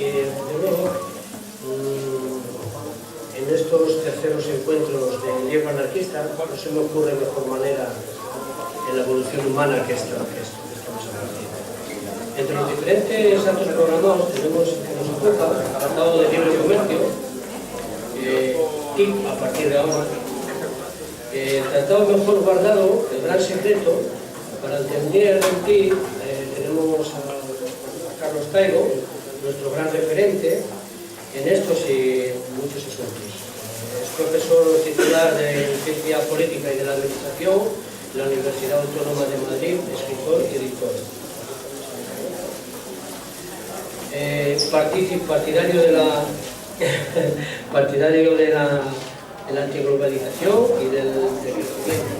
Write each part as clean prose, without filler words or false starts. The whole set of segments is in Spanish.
de nuevo, en estos terceros encuentros del libro anarquista, no se me ocurre mejor manera en la evolución humana que esto que estamos haciendo. Entre los diferentes actos programados tenemos que nos ocupa el Tratado de Libre Comercio, TIC a partir de ahora, el tratado mejor guardado, el gran secreto. Para entender el TIC tenemos a Carlos Taibo, nuestro gran referente en estos y muchos asuntos. Es profesor titular de Ciencia Política y de la Administración de la Universidad Autónoma de Madrid, escritor y editor. Partidario de la antiglobalización y del decrecimiento.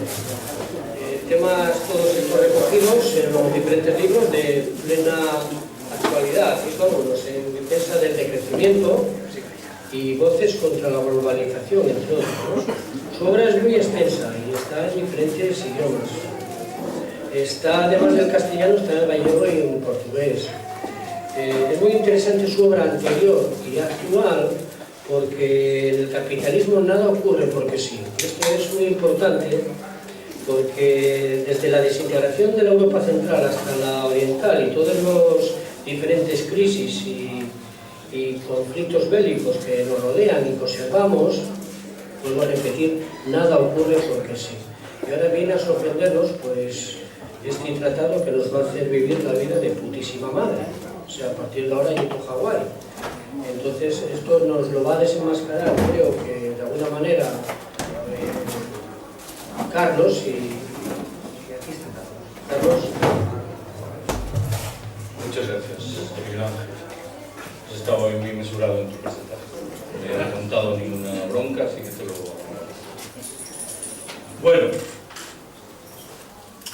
Temas todos estos recogidos en los diferentes libros de plena actualidad, situándonos en defensa del decrecimiento y voces contra la globalización, entre otros. Su obra es muy extensa y está en diferentes idiomas. Está, además del castellano, está en gallego y en portugués. Es muy interesante su obra anterior y actual, porque en el capitalismo nada ocurre porque sí. Esto es muy importante porque desde la desintegración de la Europa central hasta la oriental y todos los diferentes crisis y conflictos bélicos que nos rodean y que observamos, vuelvo a repetir, nada ocurre porque sí. Y ahora viene a sorprendernos pues este tratado que nos va a hacer vivir la vida de putísima madre. O sea, a partir de ahora Yuto Hawái. Entonces esto nos lo va a desenmascarar, creo que de alguna manera Carlos y aquí está Carlos. Muchas gracias, Miguel Ángel. Has estado hoy muy mesurado en tu presentación. No me he contado ninguna bronca, así que te lo agradezco. Bueno,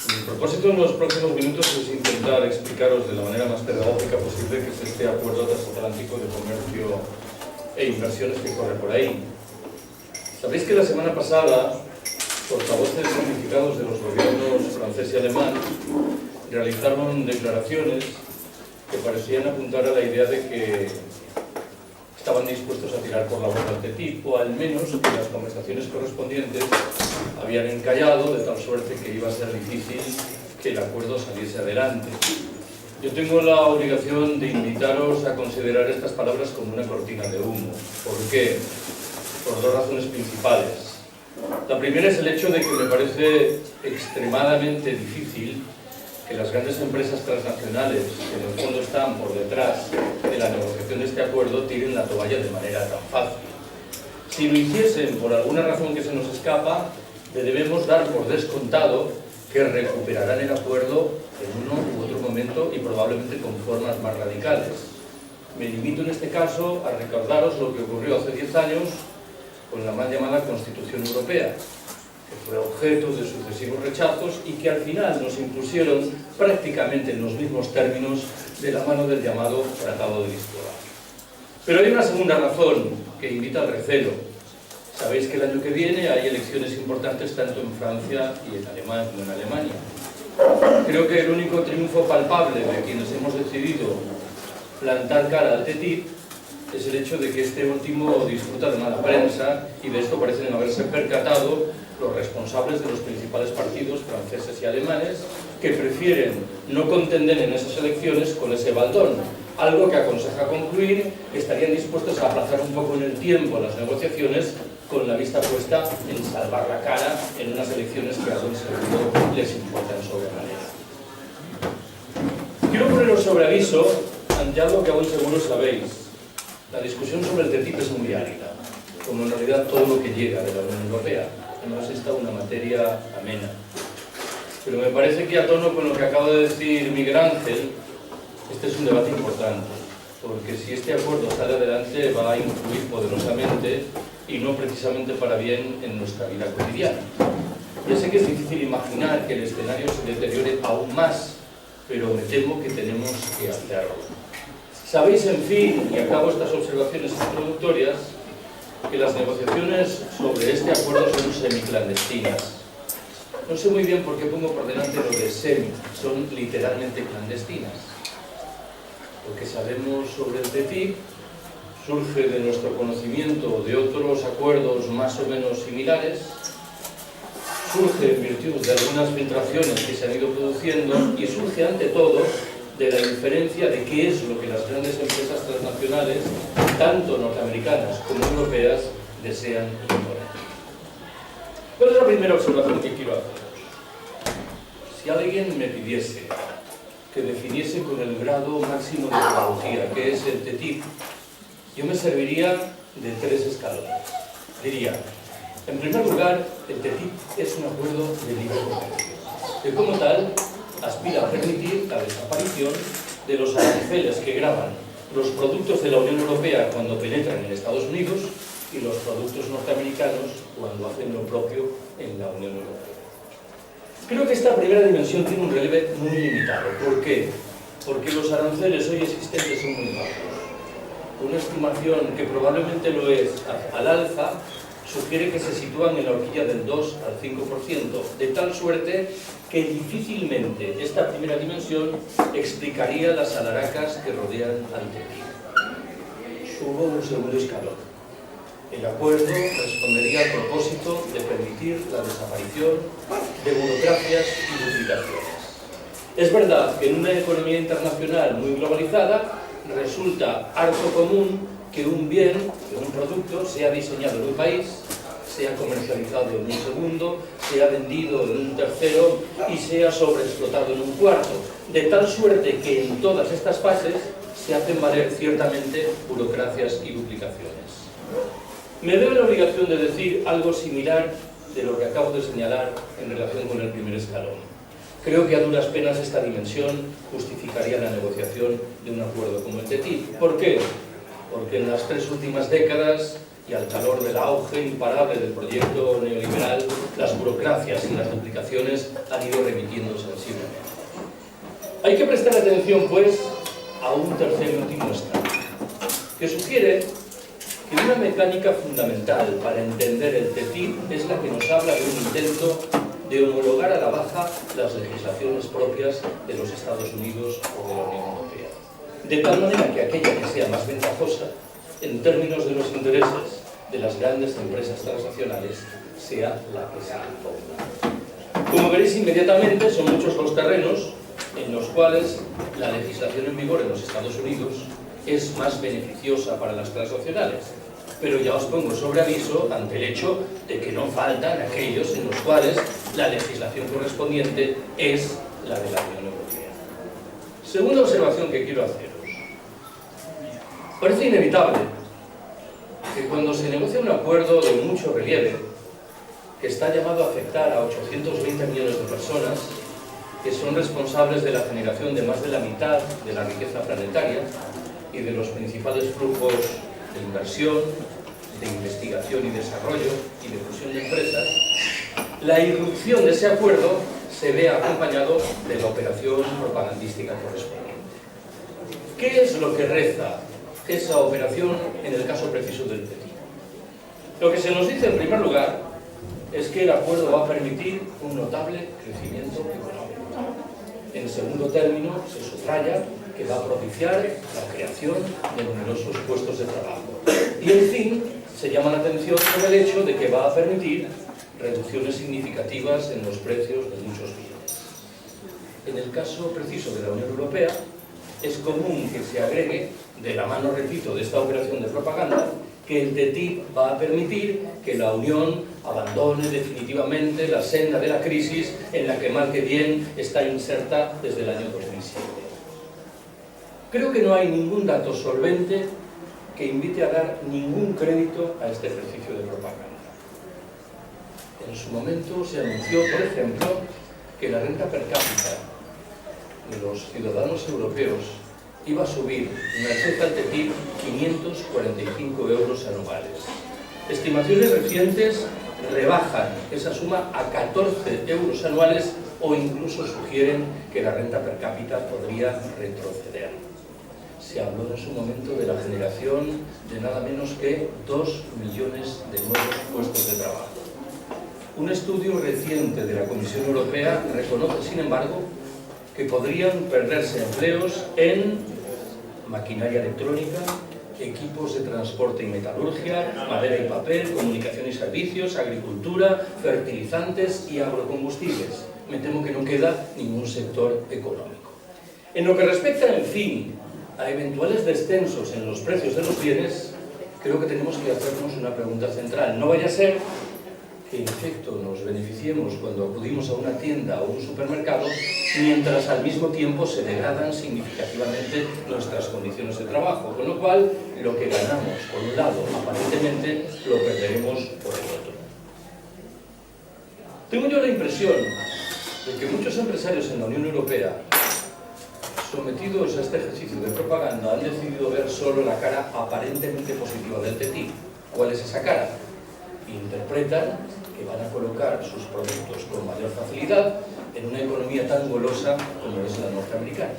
mi propósito en los próximos minutos es intentar explicaros de la manera más pedagógica posible qué es este acuerdo transatlántico de comercio e inversiones que corre por ahí. Sabéis que la semana pasada portavoces unificados de los gobiernos francés y alemán realizaron declaraciones que parecían apuntar a la idea de que estaban dispuestos a tirar por la borda el TTIP, o al menos que las conversaciones correspondientes habían encallado de tal suerte que iba a ser difícil que el acuerdo saliese adelante. Yo tengo la obligación de invitaros a considerar estas palabras como una cortina de humo. ¿Por qué? Por dos razones principales. La primera es el hecho de que me parece extremadamente difícil que las grandes empresas transnacionales, que en el fondo están por detrás de la negociación de este acuerdo, tiren la toalla de manera tan fácil. Si lo hiciesen por alguna razón que se nos escapa, le debemos dar por descontado que recuperarán el acuerdo en uno u otro momento y probablemente con formas más radicales. Me limito en este caso a recordaros lo que ocurrió hace 10 años con la mal llamada Constitución Europea, que fue objeto de sucesivos rechazos y que al final nos impusieron prácticamente en los mismos términos de la mano del llamado Tratado de Lisboa. Pero hay una segunda razón que invita al recelo. Sabéis que el año que viene hay elecciones importantes tanto en Francia y en Alemania. Creo que el único triunfo palpable de quienes hemos decidido plantar cara al TTIP es el hecho de que este último disfruta de mala prensa, y de esto parecen haberse percatado los responsables de los principales partidos franceses y alemanes, que prefieren no contender en esas elecciones con ese baldón, algo que aconseja concluir que estarían dispuestos a aplazar un poco en el tiempo las negociaciones con la vista puesta en salvar la cara en unas elecciones que a buen seguro les importan sobremanera. Quiero poneros sobre aviso ante algo que a buen seguro sabéis. La discusión sobre el TTIP es muy árida, como en realidad todo lo que llega de la Unión Europea. No es esta una materia amena. Pero me parece que a tono con lo que acaba de decir Miguel Ángel, este es un debate importante, porque si este acuerdo sale adelante va a influir poderosamente y no precisamente para bien en nuestra vida cotidiana. Ya sé que es difícil imaginar que el escenario se deteriore aún más, pero me temo que tenemos que hacerlo. Sabéis, en fin, y acabo estas observaciones introductorias, que las negociaciones sobre este acuerdo son semiclandestinas. No sé muy bien por qué pongo por delante lo de semi, son literalmente clandestinas. Lo que sabemos sobre el TTIP surge de nuestro conocimiento de otros acuerdos más o menos similares, surge en virtud de algunas filtraciones que se han ido produciendo y surge ante todo de la diferencia de qué es lo que las grandes empresas transnacionales, tanto norteamericanas como europeas, desean imponer. ¿Cuál es la primera observación que quiero hacer? Si alguien me pidiese que definiese con el grado máximo de pedagogía qué es el TTIP, yo me serviría de 3 escalones. Diría, en primer lugar, el TTIP es un acuerdo de libre comercio, que como tal aspira a permitir la desaparición de los aranceles que gravan los productos de la Unión Europea cuando penetran en Estados Unidos y los productos norteamericanos cuando hacen lo propio en la Unión Europea. Creo que esta primera dimensión tiene un relieve muy limitado. ¿Por qué? Porque los aranceles hoy existentes son muy bajos. Una estimación que probablemente lo es al alza sugiere que se sitúan en la horquilla del 2 al 5%, de tal suerte que difícilmente esta primera dimensión explicaría las alaracas que rodean al TTIP. Subo un segundo escalón. El acuerdo respondería al propósito de permitir la desaparición de burocracias y duplicaciones. Es verdad que en una economía internacional muy globalizada resulta harto común que un bien, que un producto, sea diseñado en un país, sea comercializado en un segundo, sea vendido en un tercero y sea sobreexplotado en un cuarto, de tal suerte que en todas estas fases se hacen valer ciertamente burocracias y duplicaciones. Me veo en la obligación de decir algo similar de lo que acabo de señalar en relación con el primer escalón. Creo que a duras penas esta dimensión justificaría la negociación de un acuerdo como el TTIP. ¿Por qué? Porque en las 3 últimas décadas y al calor del auge imparable del proyecto neoliberal, las burocracias y las duplicaciones han ido remitiendo sensiblemente. Hay que prestar atención, pues, a un tercer y último estado, que sugiere que una mecánica fundamental para entender el TTIP es la que nos habla de un intento de homologar a la baja las legislaciones propias de los Estados Unidos o de la Unión Europea. De tal manera que aquella que sea más ventajosa en términos de los intereses de las grandes empresas transnacionales sea la que se imponga. Como veréis inmediatamente, son muchos los terrenos en los cuales la legislación en vigor en los Estados Unidos es más beneficiosa para las transnacionales. Pero ya os pongo sobre aviso ante el hecho de que no faltan aquellos en los cuales la legislación correspondiente es la de la Unión Europea. Segunda observación que quiero haceros. Parece inevitable que cuando se negocia un acuerdo de mucho relieve, que está llamado a afectar a 820 millones de personas, que son responsables de la generación de más de la mitad de la riqueza planetaria y de los principales flujos de inversión, de investigación y desarrollo y de fusión de empresas, la irrupción de ese acuerdo se ve acompañado de la operación propagandística correspondiente. ¿Qué es lo que reza esa operación en el caso preciso del TTIP? Lo que se nos dice en primer lugar es que el acuerdo va a permitir un notable crecimiento económico. En segundo término, se subraya que va a propiciar la creación de numerosos puestos de trabajo. Y en fin, se llama la atención sobre el hecho de que va a permitir reducciones significativas en los precios de muchos bienes. En el caso preciso de la Unión Europea, es común que se agregue, de la mano, repito, de esta operación de propaganda, que el TTIP va a permitir que la Unión abandone definitivamente la senda de la crisis en la que mal que bien está inserta desde el año 2007. Creo que no hay ningún dato solvente que invite a dar ningún crédito a este ejercicio de propaganda. En su momento se anunció, por ejemplo, que la renta per cápita de los ciudadanos europeos iba a subir, merced al TTIP, 545 euros anuales. Estimaciones recientes rebajan esa suma a 14 euros anuales o incluso sugieren que la renta per cápita podría retroceder. Se habló en su momento de la generación de nada menos que 2 millones de nuevos puestos de trabajo. Un estudio reciente de la Comisión Europea reconoce, sin embargo, que podrían perderse empleos en maquinaria electrónica, equipos de transporte y metalurgia, madera y papel, comunicación y servicios, agricultura, fertilizantes y agrocombustibles. Me temo que no queda ningún sector económico. En lo que respecta, en fin, a eventuales descensos en los precios de los bienes, creo que tenemos que hacernos una pregunta central. No vaya a ser que en efecto nos beneficiemos cuando acudimos a una tienda o un supermercado, mientras al mismo tiempo se degradan significativamente nuestras condiciones de trabajo, con lo cual lo que ganamos por un lado aparentemente lo perderemos por el otro. Tengo yo la impresión de que muchos empresarios en la Unión Europea, sometidos a este ejercicio de propaganda, han decidido ver solo la cara aparentemente positiva del TTIP. ¿Cuál es esa cara? Interpretan que van a colocar sus productos con mayor facilidad en una economía tan golosa como es la norteamericana.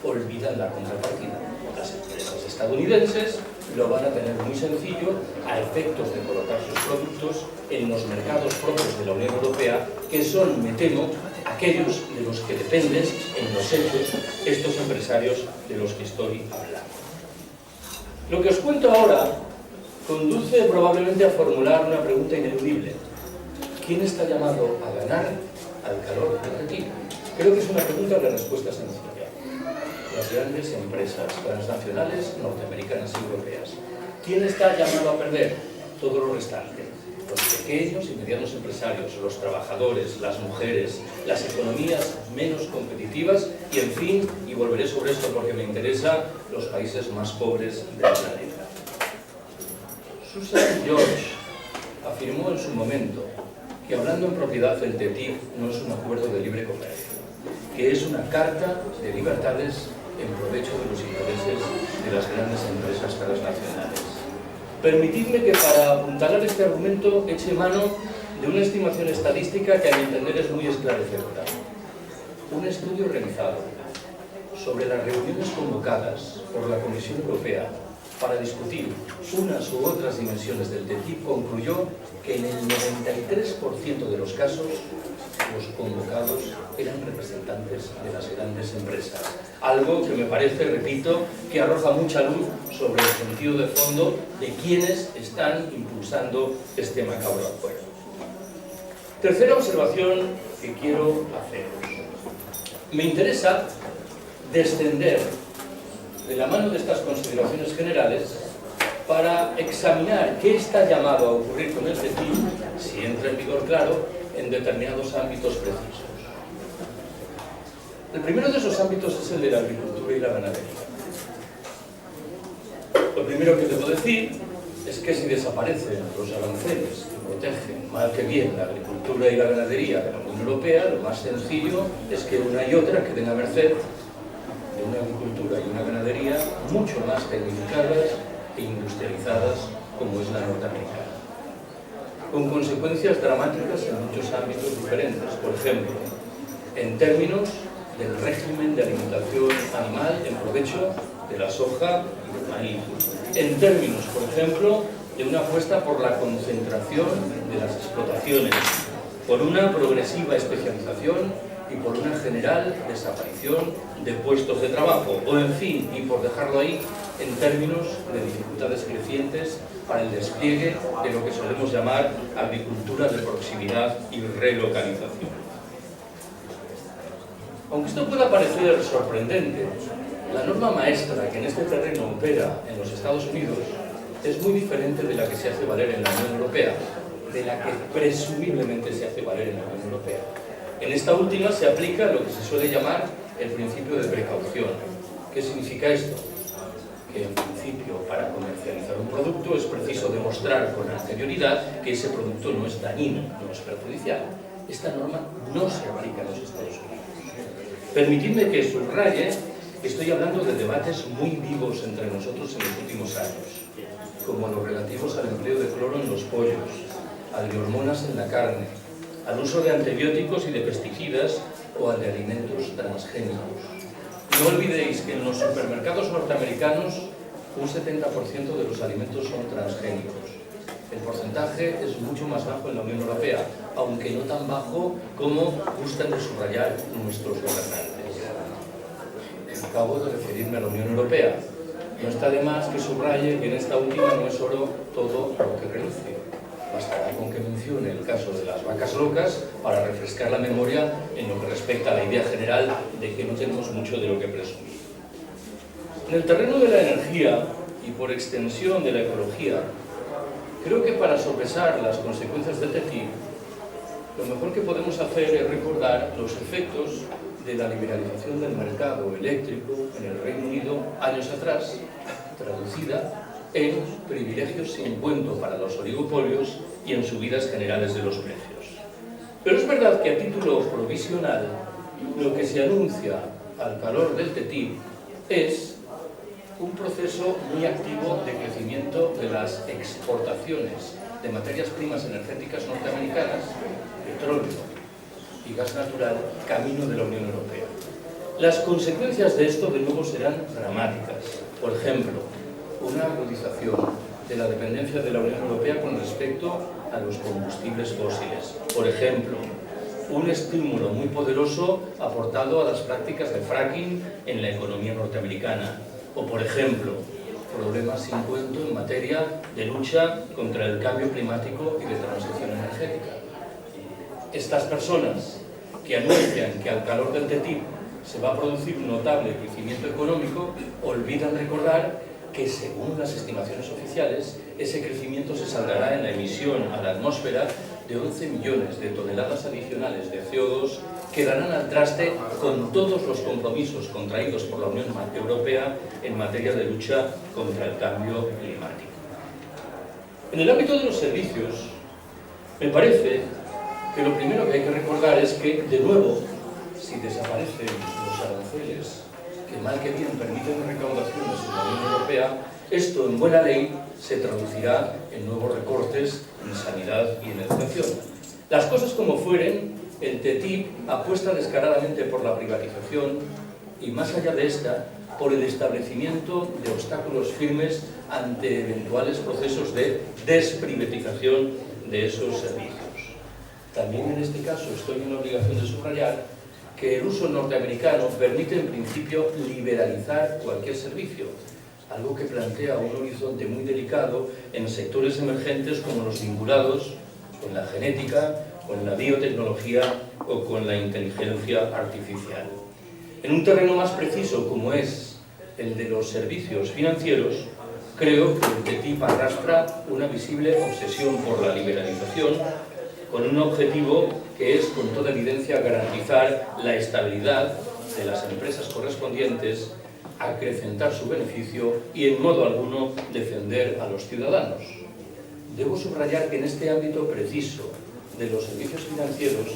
Olvidan la contrapartida. Las empresas estadounidenses lo van a tener muy sencillo a efectos de colocar sus productos en los mercados propios de la Unión Europea, que son, me temo, aquellos de los que dependen en los hechos estos empresarios de los que estoy hablando. Lo que os cuento ahora conduce probablemente a formular una pregunta ineludible. ¿Quién está llamado a ganar al calor del TTIP? Creo que es una pregunta de respuesta sencilla. Las grandes empresas transnacionales norteamericanas y europeas. ¿Quién está llamado a perder? Todo lo restante. Los pequeños y medianos empresarios, los trabajadores, las mujeres, las economías menos competitivas y, en fin, y volveré sobre esto porque me interesa, los países más pobres del planeta. Susan George afirmó en su momento que, hablando en propiedad, el TTIP no es un acuerdo de libre comercio, que es una carta de libertades en provecho de los intereses de las grandes empresas transnacionales. Permitidme que, para apuntalar este argumento, eche mano de una estimación estadística que a mi entender es muy esclarecedora. Un estudio realizado sobre las reuniones convocadas por la Comisión Europea para discutir unas u otras dimensiones del TTIP concluyó que en el 93% de los casos los convocados eran representantes de las grandes empresas. Algo que me parece, repito, que arroja mucha luz sobre el sentido de fondo de quienes están impulsando este macabro acuerdo. Tercera observación que quiero hacer. Me interesa descender de la mano de estas consideraciones generales para examinar qué está llamado a ocurrir con el TTIP, si entra en vigor, claro, en determinados ámbitos precisos. El primero de esos ámbitos es el de la agricultura y la ganadería. Lo primero que debo decir es que si desaparecen los aranceles que protegen mal que bien la agricultura y la ganadería de la Unión Europea, lo más sencillo es que una y otra queden a merced de una agricultura y una ganadería mucho más tecnificadas e industrializadas como es la norteamericana, con consecuencias dramáticas en muchos ámbitos diferentes. Por ejemplo, en términos del régimen de alimentación animal en provecho de la soja y del maíz. En términos, por ejemplo, de una apuesta por la concentración de las explotaciones, por una progresiva especialización y por una general desaparición de puestos de trabajo, o en fin, y por dejarlo ahí, en términos de dificultades crecientes para el despliegue de lo que solemos llamar agricultura de proximidad y relocalización. Aunque esto pueda parecer sorprendente, la norma maestra que en este terreno opera en los Estados Unidos es muy diferente de la que se hace valer en la Unión Europea, de la que presumiblemente se hace valer en la Unión Europea. En esta última se aplica lo que se suele llamar el principio de precaución. ¿Qué significa esto? Que en principio, para comercializar un producto es preciso demostrar con anterioridad que ese producto no es dañino, no es perjudicial. Esta norma no se aplica en los Estados Unidos. Permitidme que subraye que estoy hablando de debates muy vivos entre nosotros en los últimos años, como los relativos al empleo de cloro en los pollos, al de hormonas en la carne, al uso de antibióticos y de pesticidas o al de alimentos transgénicos. No olvidéis que en los supermercados norteamericanos un 70% de los alimentos son transgénicos. El porcentaje es mucho más bajo en la Unión Europea, aunque no tan bajo como gustan de subrayar nuestros gobernantes. Acabo de referirme a la Unión Europea, No está de más que subraye que en esta última no es oro todo lo que reluce. Bastará con que mencione el caso de las vacas locas para refrescar la memoria en lo que respecta a la idea general de que no tenemos mucho de lo que presumir. En el terreno de la energía y por extensión de la ecología, creo que para sopesar las consecuencias del TTIP, lo mejor que podemos hacer es recordar los efectos de la liberalización del mercado eléctrico en el Reino Unido años atrás, traducida en privilegios sin cuento para los oligopolios y en subidas generales de los precios. Pero es verdad que a título provisional, lo que se anuncia al calor del TTIP es un proceso muy activo de crecimiento de las exportaciones de materias primas energéticas norteamericanas, petróleo y gas natural, camino de la Unión Europea. Las consecuencias de esto, de nuevo, serán dramáticas. Por ejemplo, una agudización de la dependencia de la Unión Europea con respecto a los combustibles fósiles. Por ejemplo, un estímulo muy poderoso aportado a las prácticas de fracking en la economía norteamericana. O, por ejemplo, problemas sin cuento en materia de lucha contra el cambio climático y de transición energética. Estas personas que anuncian que al calor del TTIP se va a producir un notable crecimiento económico, olvidan recordar que, según las estimaciones oficiales, ese crecimiento se saldará en la emisión a la atmósfera de 11 millones de toneladas adicionales de CO2 que darán al traste con todos los compromisos contraídos por la Unión Europea en materia de lucha contra el cambio climático. En el ámbito de los servicios, me parece que lo primero que hay que recordar es que, de nuevo, si desaparecen los aranceles que mal que bien permiten recaudaciones en la Unión Europea, esto en buena ley se traducirá en nuevos recortes en sanidad y en educación. Las cosas como fueren, el TTIP apuesta descaradamente por la privatización y, más allá de esta, por el establecimiento de obstáculos firmes ante eventuales procesos de desprivatización de esos servicios. También en este caso estoy en la obligación de subrayar que el uso norteamericano permite en principio liberalizar cualquier servicio, algo que plantea un horizonte muy delicado en sectores emergentes como los vinculados con la genética, con la biotecnología o con la inteligencia artificial. En un terreno más preciso como es el de los servicios financieros, creo que el TTIP arrastra una visible obsesión por la liberalización, con un objetivo que es, con toda evidencia, garantizar la estabilidad de las empresas correspondientes, acrecentar su beneficio y, en modo alguno, defender a los ciudadanos. Debo subrayar que en este ámbito preciso de los servicios financieros,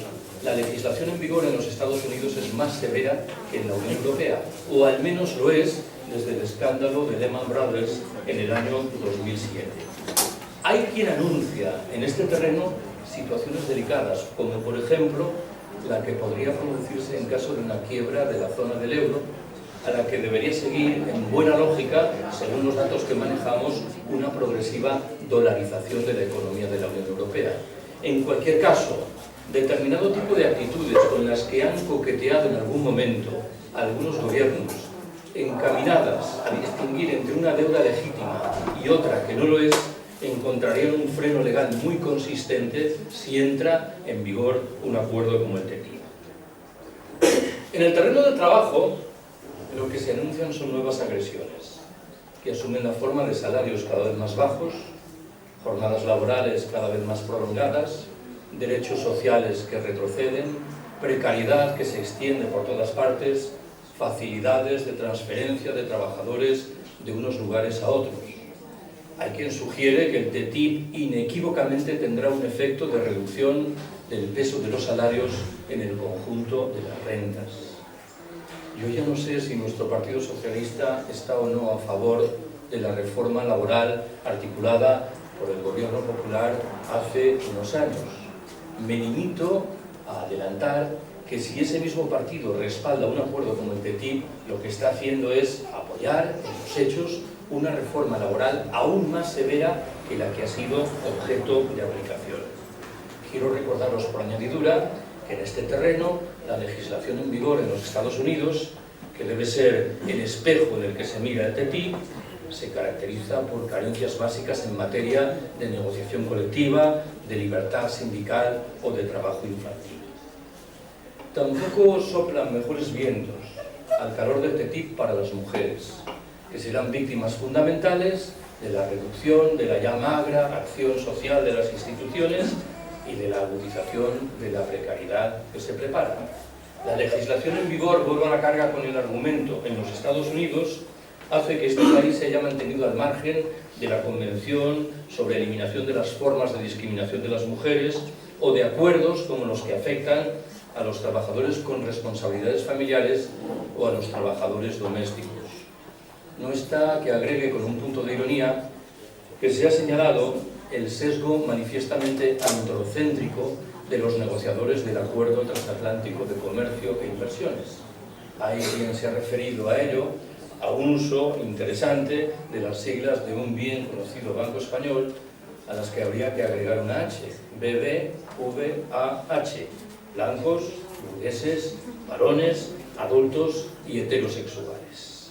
la legislación en vigor en los Estados Unidos es más severa que en la Unión Europea, o al menos lo es desde el escándalo de Lehman Brothers en el año 2007. Hay quien anuncia en este terreno situaciones delicadas, como por ejemplo la que podría producirse en caso de una quiebra de la zona del euro, a la que debería seguir, en buena lógica, según los datos que manejamos, una progresiva dolarización de la economía de la Unión Europea. En cualquier caso, determinado tipo de actitudes con las que han coqueteado en algún momento algunos gobiernos, encaminadas a distinguir entre una deuda legítima y otra que no lo es, encontrarían un freno legal muy consistente si entra en vigor un acuerdo como el TTIP. En el terreno del trabajo, lo que se anuncian son nuevas agresiones, que asumen la forma de salarios cada vez más bajos, jornadas laborales cada vez más prolongadas, derechos sociales que retroceden, precariedad que se extiende por todas partes, facilidades de transferencia de trabajadores de unos lugares a otros. Hay quien sugiere que el TTIP inequívocamente tendrá un efecto de reducción del peso de los salarios en el conjunto de las rentas. Yo ya no sé si nuestro Partido Socialista está o no a favor de la reforma laboral articulada por el Gobierno Popular hace unos años. Me limito a adelantar que si ese mismo partido respalda un acuerdo como el TTIP, lo que está haciendo es apoyar en los hechos una reforma laboral aún más severa que la que ha sido objeto de aplicación. Quiero recordaros por añadidura que en este terreno la legislación en vigor en los Estados Unidos, que debe ser el espejo en el que se mira el TTIP, se caracteriza por carencias básicas en materia de negociación colectiva, de libertad sindical o de trabajo infantil. Tampoco soplan mejores vientos al calor del TTIP para las mujeres, que serán víctimas fundamentales de la reducción de la ya magra acción social de las instituciones y de la agudización de la precariedad que se prepara. La legislación en vigor, vuelvo a la carga con el argumento, en los Estados Unidos, hace que este país se haya mantenido al margen de la Convención sobre Eliminación de las Formas de Discriminación de las Mujeres o de acuerdos como los que afectan a los trabajadores con responsabilidades familiares o a los trabajadores domésticos. No está que agregue con un punto de ironía que se ha señalado el sesgo manifiestamente androcéntrico de los negociadores del Acuerdo Transatlántico de Comercio e Inversiones. Hay quien se ha referido a ello, a un uso interesante de las siglas de un bien conocido banco español, a las que habría que agregar una H, BBVAH, blancos, burgueses, varones, adultos y heterosexuales.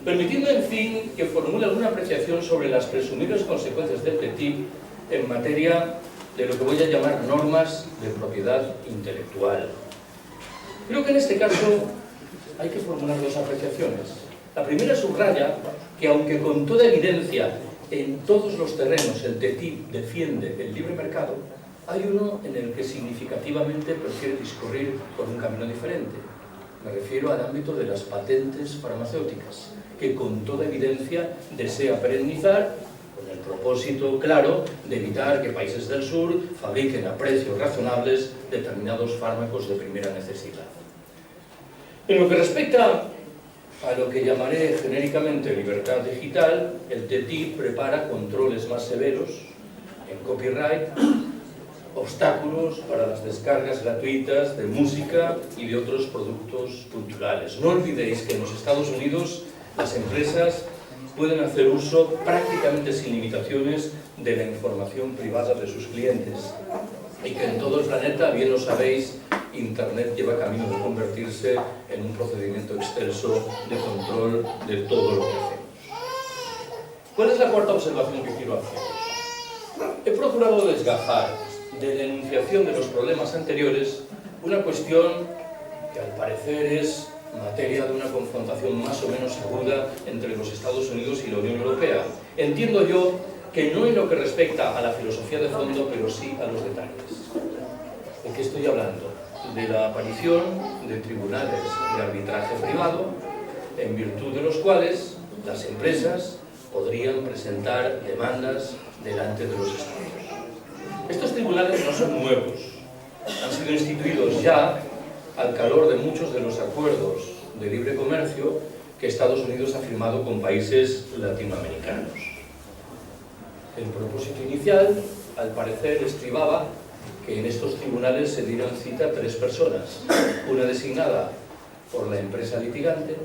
Permitidme, en fin, que formule alguna apreciación sobre las presumibles consecuencias del TTIP en materia de lo que voy a llamar normas de propiedad intelectual. Creo que en este caso hay que formular dos apreciaciones. La primera subraya que, aunque con toda evidencia en todos los terrenos el TTIP defiende el libre mercado, hay uno en el que significativamente prefiere discurrir por un camino diferente. Me refiero al ámbito de las patentes farmacéuticas, que con toda evidencia desea perennizar con el propósito claro de evitar que países del sur fabriquen a precios razonables determinados fármacos de primera necesidad. En lo que respecta a lo que llamaré genéricamente libertad digital, el TTIP prepara controles más severos en copyright, obstáculos para las descargas gratuitas de música y de otros productos culturales. No olvidéis que en los Estados Unidos las empresas pueden hacer uso prácticamente sin limitaciones de la información privada de sus clientes y que en todo el planeta, bien lo sabéis, Internet lleva camino de convertirse en un procedimiento extenso de control de todo lo que hacemos. ¿Cuál es la cuarta observación que quiero hacer? He procurado desgajar de la enunciación de los problemas anteriores una cuestión que al parecer es materia de una confrontación más o menos aguda entre los Estados Unidos y la Unión Europea. Entiendo yo que no en lo que respecta a la filosofía de fondo, pero sí a los detalles. ¿De qué estoy hablando? De la aparición de tribunales de arbitraje privado, en virtud de los cuales las empresas podrían presentar demandas delante de los Estados. Estos tribunales no son nuevos, han sido instituidos ya al calor de muchos de los acuerdos de libre comercio que Estados Unidos ha firmado con países latinoamericanos. El propósito inicial, al parecer, estribaba que en estos tribunales se dieran cita 3 personas, una designada por la empresa litigante,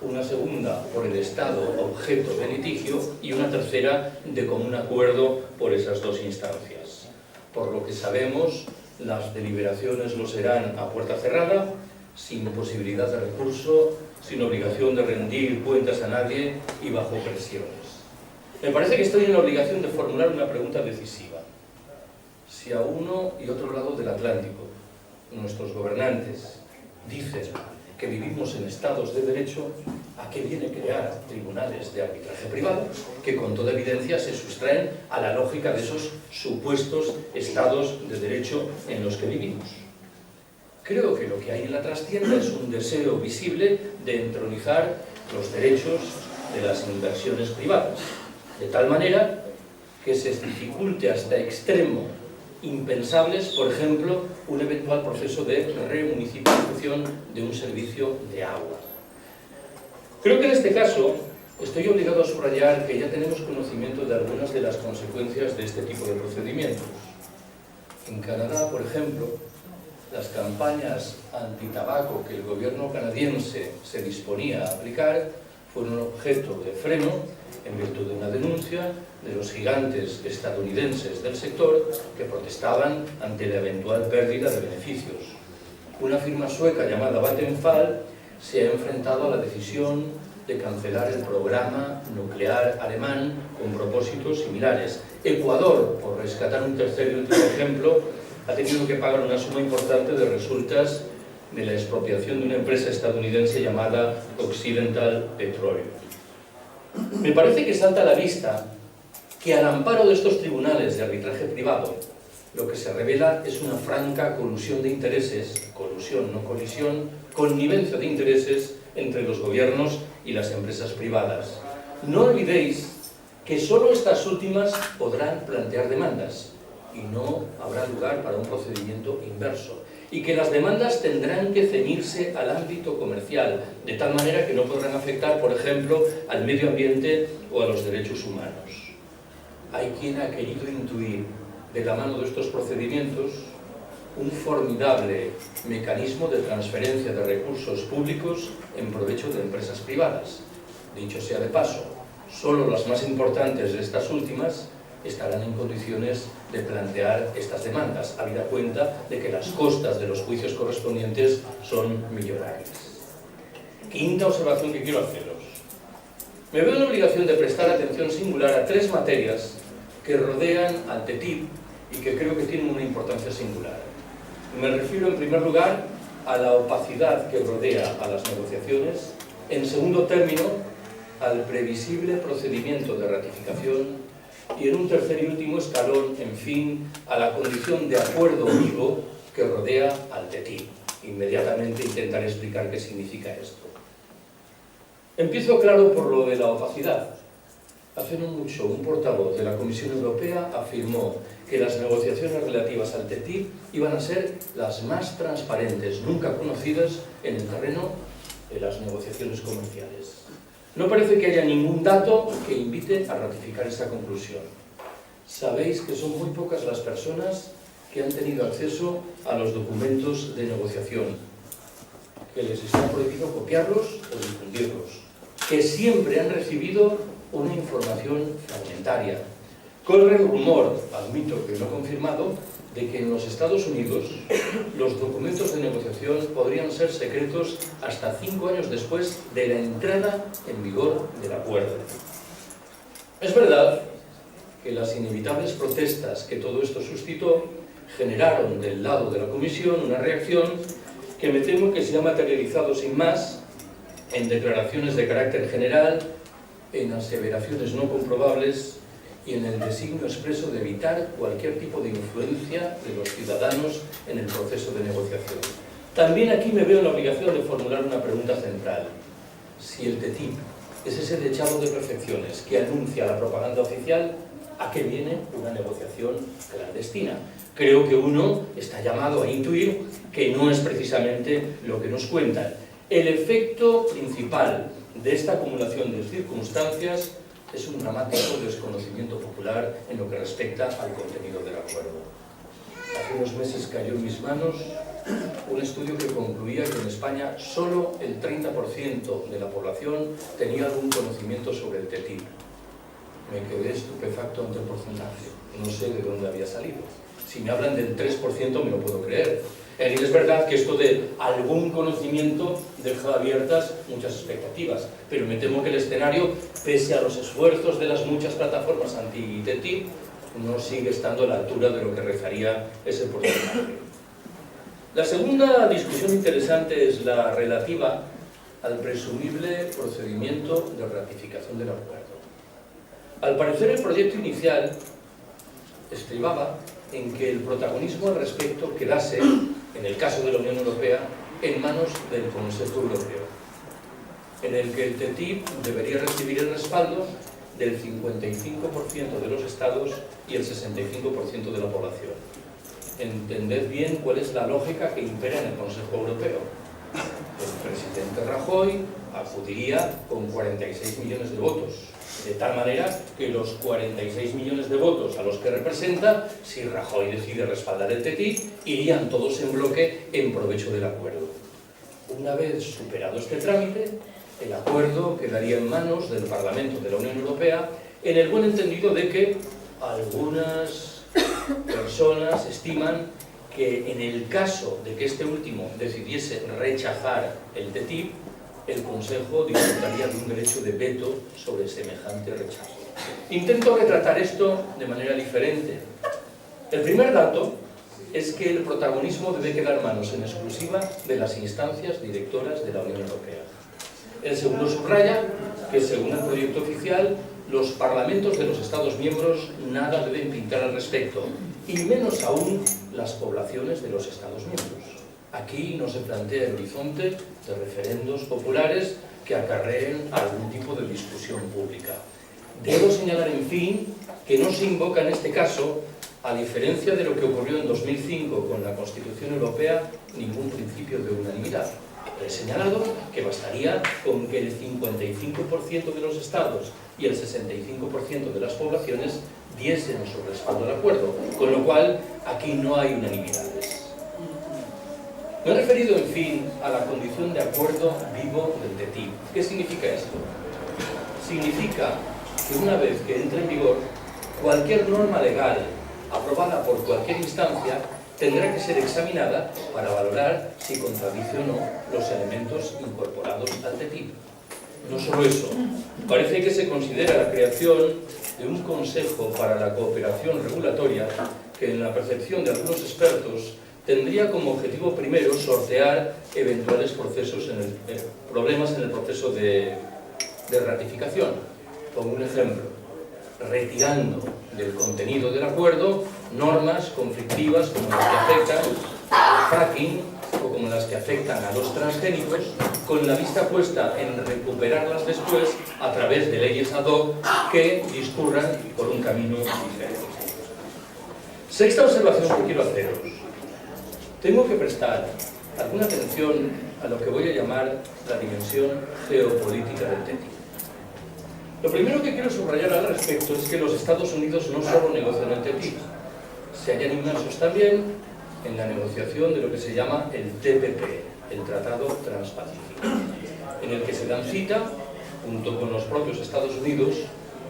una segunda por el Estado objeto de litigio y una tercera de común acuerdo por esas 2 instancias. Por lo que sabemos, las deliberaciones lo serán a puerta cerrada, sin posibilidad de recurso, sin obligación de rendir cuentas a nadie y bajo presiones. Me parece que estoy en la obligación de formular una pregunta decisiva. Si a uno y otro lado del Atlántico nuestros gobernantes dicen que vivimos en estados de derecho, ¿a qué viene crear tribunales de arbitraje privado que con toda evidencia se sustraen a la lógica de esos supuestos estados de derecho en los que vivimos? Creo que lo que hay en la trastienda es un deseo visible de entronizar los derechos de las inversiones privadas, de tal manera que se dificulte hasta extremo impensables, por ejemplo, un eventual proceso de remunicipalización de un servicio de agua. Creo que en este caso estoy obligado a subrayar que ya tenemos conocimiento de algunas de las consecuencias de este tipo de procedimientos. En Canadá, por ejemplo, las campañas antitabaco que el gobierno canadiense se disponía a aplicar fueron objeto de freno en virtud de una denuncia de los gigantes estadounidenses del sector que protestaban ante la eventual pérdida de beneficios. Una firma sueca llamada Vattenfall se ha enfrentado a la decisión de cancelar el programa nuclear alemán con propósitos similares. Ecuador, por rescatar un tercer y último ejemplo, ha tenido que pagar una suma importante de resultas de la expropiación de una empresa estadounidense llamada Occidental Petroleum. Me parece que salta a la vista que al amparo de estos tribunales de arbitraje privado, lo que se revela es una franca colusión de intereses, colusión, no colisión, connivencia de intereses entre los gobiernos y las empresas privadas. No olvidéis que solo estas últimas podrán plantear demandas y no habrá lugar para un procedimiento inverso, y que las demandas tendrán que ceñirse al ámbito comercial, de tal manera que no podrán afectar, por ejemplo, al medio ambiente o a los derechos humanos. Hay quien ha querido intuir, de la mano de estos procedimientos, un formidable mecanismo de transferencia de recursos públicos en provecho de empresas privadas. Dicho sea de paso, solo las más importantes de estas últimas estarán en condiciones de plantear estas demandas, habida cuenta de que las costas de los juicios correspondientes son millonarias. Quinta observación que quiero haceros. Me veo en la obligación de prestar atención singular a tres materias que rodean al TTIP y que creo que tienen una importancia singular. Me refiero en primer lugar a la opacidad que rodea a las negociaciones, en segundo término al previsible procedimiento de ratificación y en un tercer y último escalón, en fin, a la condición de acuerdo vivo que rodea al TTIP. Inmediatamente intentaré explicar qué significa esto. Empiezo claro por lo de la opacidad. Hace no mucho, un portavoz de la Comisión Europea afirmó que las negociaciones relativas al TTIP iban a ser las más transparentes nunca conocidas en el terreno de las negociaciones comerciales. No parece que haya ningún dato que invite a ratificar esta conclusión. Sabéis que son muy pocas las personas que han tenido acceso a los documentos de negociación, que les está prohibido copiarlos o difundirlos, que siempre han recibido una información fragmentaria. Corre el rumor, admito que no confirmado, de que en los Estados Unidos los documentos de negociación podrían ser secretos hasta 5 años después de la entrada en vigor del acuerdo. Es verdad que las inevitables protestas que todo esto suscitó generaron del lado de la Comisión una reacción que me temo que se ha materializado sin más en declaraciones de carácter general, en aseveraciones no comprobables y en el designio expreso de evitar cualquier tipo de influencia de los ciudadanos en el proceso de negociación. También aquí me veo en la obligación de formular una pregunta central. Si el TTIP es ese dechado de perfecciones que anuncia la propaganda oficial, ¿a qué viene una negociación clandestina? Creo que uno está llamado a intuir que no es precisamente lo que nos cuentan. El efecto principal de esta acumulación de circunstancias es un dramático desconocimiento popular en lo que respecta al contenido del acuerdo. Hace unos meses cayó en mis manos un estudio que concluía que en España solo el 30% de la población tenía algún conocimiento sobre el TTIP. Me quedé estupefacto ante el porcentaje. No sé de dónde había salido. Si me hablan del 3% me lo puedo creer. Y es verdad que esto de algún conocimiento deja abiertas muchas expectativas, pero me temo que el escenario, pese a los esfuerzos de las muchas plataformas anti-TTIP, no sigue estando a la altura de lo que rezaría ese porcentaje. La segunda discusión interesante es la relativa al presumible procedimiento de ratificación del acuerdo. Al parecer, el proyecto inicial estribaba en que el protagonismo al respecto quedase, en el caso de la Unión Europea, en manos del Consejo Europeo, en el que el TTIP debería recibir el respaldo del 55% de los Estados y el 65% de la población. Entended bien cuál es la lógica que impera en el Consejo Europeo. El presidente Rajoy acudiría con 46 millones de votos, de tal manera que los 46 millones de votos a los que representa, si Rajoy decide respaldar el TTIP, irían todos en bloque en provecho del acuerdo. Una vez superado este trámite, el acuerdo quedaría en manos del Parlamento de la Unión Europea, en el buen entendido de que algunas personas estiman que en el caso de que este último decidiese rechazar el TTIP, el Consejo disfrutaría de un derecho de veto sobre semejante rechazo. Intento retratar esto de manera diferente. El primer dato es que el protagonismo debe quedar en manos en exclusiva de las instancias directoras de la Unión Europea. El segundo subraya que, según el proyecto oficial, los parlamentos de los Estados miembros nada deben pintar al respecto, y menos aún las poblaciones de los Estados miembros. Aquí no se plantea el horizonte de referendos populares que acarreen algún tipo de discusión pública. Debo señalar, en fin, que no se invoca en este caso, a diferencia de lo que ocurrió en 2005 con la Constitución Europea, ningún principio de unanimidad. He señalado que bastaría con que el 55% de los estados y el 65% de las poblaciones diesen su respaldo al acuerdo, con lo cual aquí no hay unanimidades. Me he referido, en fin, a la condición de acuerdo vivo del TTIP. ¿Qué significa esto? Significa que una vez que entre en vigor, cualquier norma legal aprobada por cualquier instancia tendrá que ser examinada para valorar si contradice o no los elementos incorporados al TTIP. No solo eso, parece que se considera la creación de un Consejo para la Cooperación Regulatoria que, en la percepción de algunos expertos, tendría como objetivo primero sortear eventuales problemas en el proceso de ratificación. Pongo un ejemplo: retirando del contenido del acuerdo normas conflictivas como las que afectan al fracking o como las que afectan a los transgénicos, con la vista puesta en recuperarlas después a través de leyes ad hoc que discurran por un camino diferente. Sexta observación que quiero haceros. Tengo que prestar alguna atención a lo que voy a llamar la dimensión geopolítica del TTIP. Lo primero que quiero subrayar al respecto es que los Estados Unidos no solo negocian el TTIP, se hallan inmersos también en la negociación de lo que se llama el TPP, el Tratado Transpacífico, en el que se dan cita, junto con los propios Estados Unidos,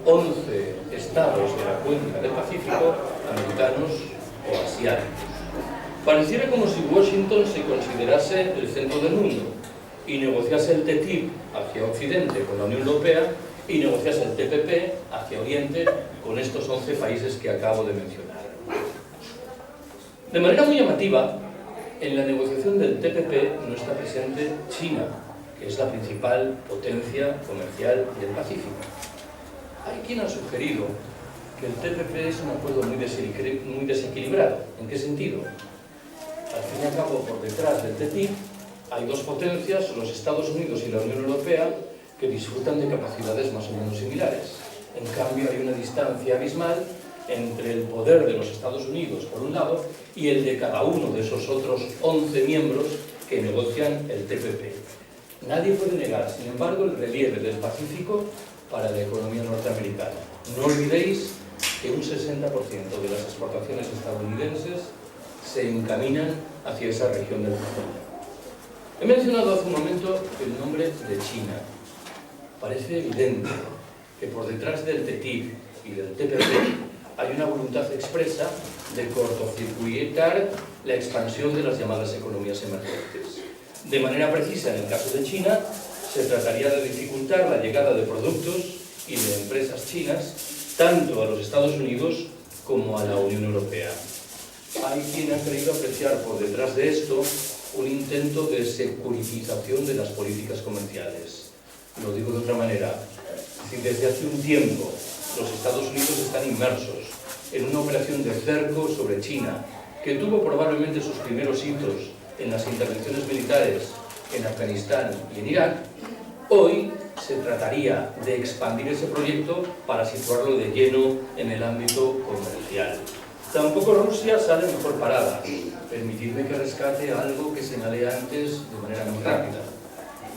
11 estados de la cuenca del Pacífico, americanos o asiáticos. Pareciera como si Washington se considerase el centro del mundo y negociase el TTIP hacia Occidente con la Unión Europea y negociase el TPP hacia Oriente con estos 11 países que acabo de mencionar. De manera muy llamativa, en la negociación del TPP no está presente China, que es la principal potencia comercial del Pacífico. Hay quien ha sugerido que el TPP es un acuerdo muy desequilibrado. ¿En qué sentido? Al fin y al cabo, por detrás del TTIP hay dos potencias, los Estados Unidos y la Unión Europea, que disfrutan de capacidades más o menos similares. En cambio, hay una distancia abismal entre el poder de los Estados Unidos, por un lado, y el de cada uno de esos otros 11 miembros que negocian el TPP. Nadie puede negar, sin embargo, el relieve del Pacífico para la economía norteamericana. No olvidéis que un 60% de las exportaciones estadounidenses se encaminan hacia esa región del Pacífico. He mencionado hace un momento el nombre de China. Parece evidente que por detrás del TTIP y del TPP hay una voluntad expresa de cortocircuitar la expansión de las llamadas economías emergentes. De manera precisa, en el caso de China, se trataría de dificultar la llegada de productos y de empresas chinas tanto a los Estados Unidos como a la Unión Europea. Hay quien ha querido apreciar por detrás de esto un intento de securitización de las políticas comerciales. Lo digo de otra manera. Es decir, desde hace un tiempo los Estados Unidos están inmersos en una operación de cerco sobre China que tuvo probablemente sus primeros hitos en las intervenciones militares en Afganistán y en Irak. Hoy se trataría de expandir ese proyecto para situarlo de lleno en el ámbito comercial. Tampoco Rusia sale mejor parada. Permitidme que rescate algo que señalé antes de manera muy rápida.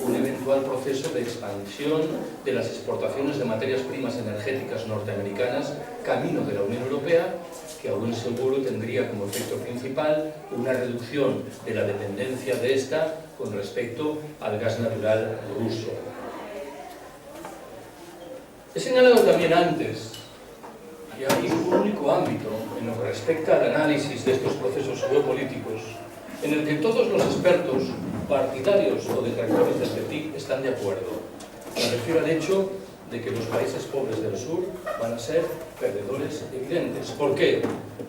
Un eventual proceso de expansión de las exportaciones de materias primas energéticas norteamericanas camino de la Unión Europea, que aún seguro tendría como efecto principal una reducción de la dependencia de esta con respecto al gas natural ruso. He señalado también antes que hay un único ámbito en lo que respecta al análisis de estos procesos geopolíticos en el que todos los expertos, partidarios o detractores del TTIP, están de acuerdo. Me refiero al hecho de que los países pobres del sur van a ser perdedores evidentes. ¿Por qué?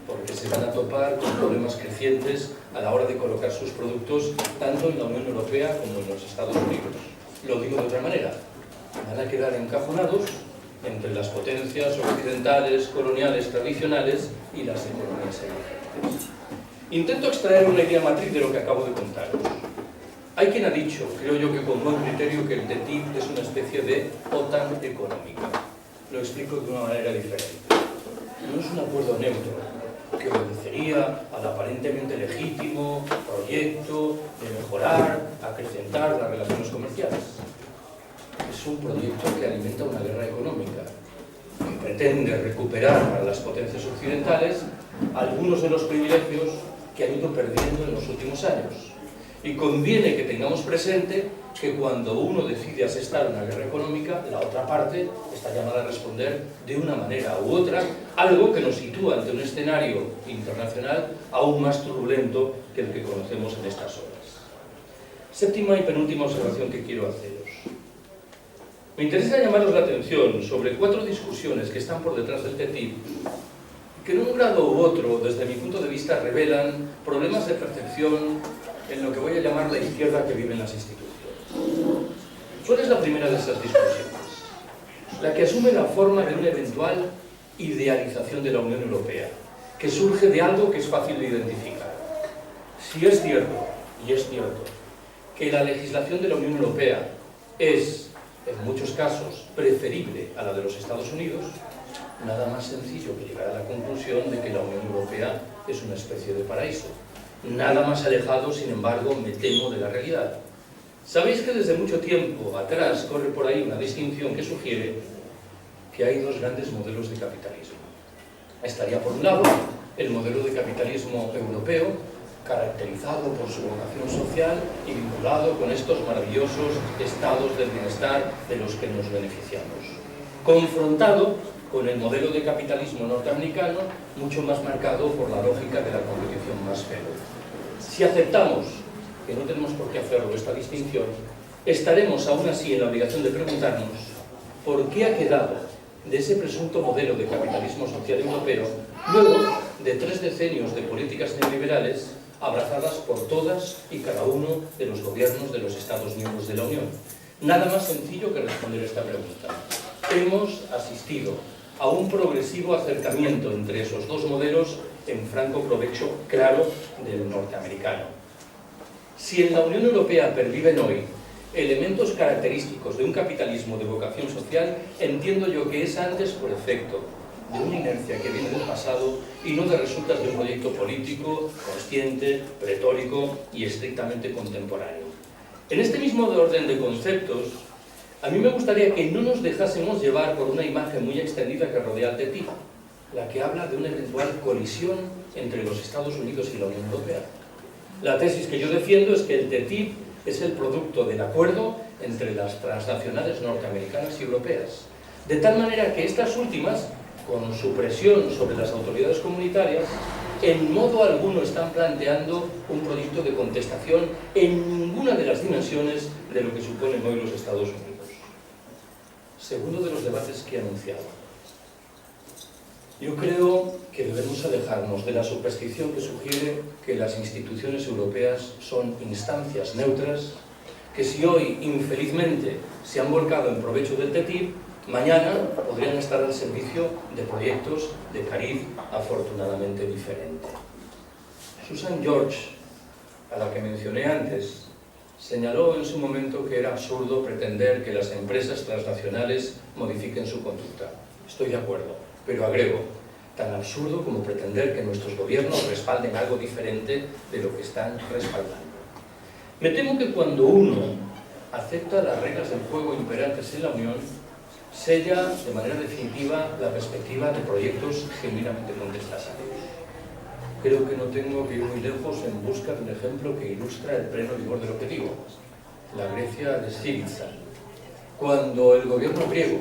Porque se van a topar con problemas crecientes a la hora de colocar sus productos tanto en la Unión Europea como en los Estados Unidos. Lo digo de otra manera, van a quedar encajonados entre las potencias occidentales, coloniales, tradicionales y las economías emergentes. Intento extraer una idea matriz de lo que acabo de contaros. Hay quien ha dicho, creo yo que con buen criterio, que el TTIP es una especie de OTAN económica. Lo explico de una manera diferente. No es un acuerdo neutro que obedecería al aparentemente legítimo proyecto de mejorar, acrecentar las relaciones comerciales. Es un proyecto que alimenta una guerra económica, que pretende recuperar para las potencias occidentales algunos de los privilegios que han ido perdiendo en los últimos años. Y conviene que tengamos presente que cuando uno decide asestar una guerra económica, la otra parte está llamada a responder de una manera u otra, algo que nos sitúa ante un escenario internacional aún más turbulento que el que conocemos en estas horas. Séptima y penúltima observación que quiero haceros. Me interesa llamaros la atención sobre 4 discusiones que están por detrás del TTIP, que en un grado u otro, desde mi punto de vista, revelan problemas de percepción en lo que voy a llamar la izquierda que vive en las instituciones. ¿Cuál es la primera de esas discusiones? La que asume la forma de una eventual idealización de la Unión Europea, que surge de algo que es fácil de identificar. Si es cierto, y es cierto, que la legislación de la Unión Europea es, en muchos casos, preferible a la de los Estados Unidos, nada más sencillo que llegar a la conclusión de que la Unión Europea es una especie de paraíso. Nada más alejado, sin embargo, me temo de la realidad. Sabéis que desde mucho tiempo atrás corre por ahí una distinción que sugiere que hay 2 grandes modelos de capitalismo. Estaría por un lado el modelo de capitalismo europeo, caracterizado por su vocación social y vinculado con estos maravillosos estados del bienestar de los que nos beneficiamos, confrontado con el modelo de capitalismo norteamericano, mucho más marcado por la lógica de la competición más feroz. Si aceptamos, que no tenemos por qué hacerlo, esta distinción, estaremos aún así en la obligación de preguntarnos por qué ha quedado de ese presunto modelo de capitalismo social europeo luego de 3 decenios de políticas neoliberales abrazadas por todas y cada uno de los gobiernos de los Estados miembros de la Unión. Nada más sencillo que responder esta pregunta. Hemos asistido a un progresivo acercamiento entre esos 2 modelos en franco provecho, claro, del norteamericano. Si en la Unión Europea perviven hoy elementos característicos de un capitalismo de vocación social, entiendo yo que es antes por efecto de una inercia que viene del pasado y no de resultas de un proyecto político, consciente, retórico y estrictamente contemporáneo. En este mismo orden de conceptos, a mí me gustaría que no nos dejásemos llevar por una imagen muy extendida que rodea al TTIP, la que habla de una eventual colisión entre los Estados Unidos y la Unión Europea. La tesis que yo defiendo es que el TTIP es el producto del acuerdo entre las transnacionales norteamericanas y europeas, de tal manera que estas últimas, con su presión sobre las autoridades comunitarias, en modo alguno están planteando un proyecto de contestación en ninguna de las dimensiones de lo que suponen hoy los Estados Unidos. Segundo de los debates que he anunciado. Yo creo que debemos alejarnos de la superstición que sugiere que las instituciones europeas son instancias neutras, que si hoy, infelizmente, se han volcado en provecho del TTIP, mañana podrían estar al servicio de proyectos de cariz afortunadamente diferente. Susan George, a la que mencioné antes, señaló en su momento que era absurdo pretender que las empresas transnacionales modifiquen su conducta. Estoy de acuerdo, pero agrego, tan absurdo como pretender que nuestros gobiernos respalden algo diferente de lo que están respaldando. Me temo que cuando uno acepta las reglas del juego imperantes en la Unión, sella de manera definitiva la perspectiva de proyectos genuinamente contestatarios. Creo que no tengo que ir muy lejos en busca de un ejemplo que ilustra el pleno vigor de lo que digo. La Grecia de Syriza. Cuando el gobierno griego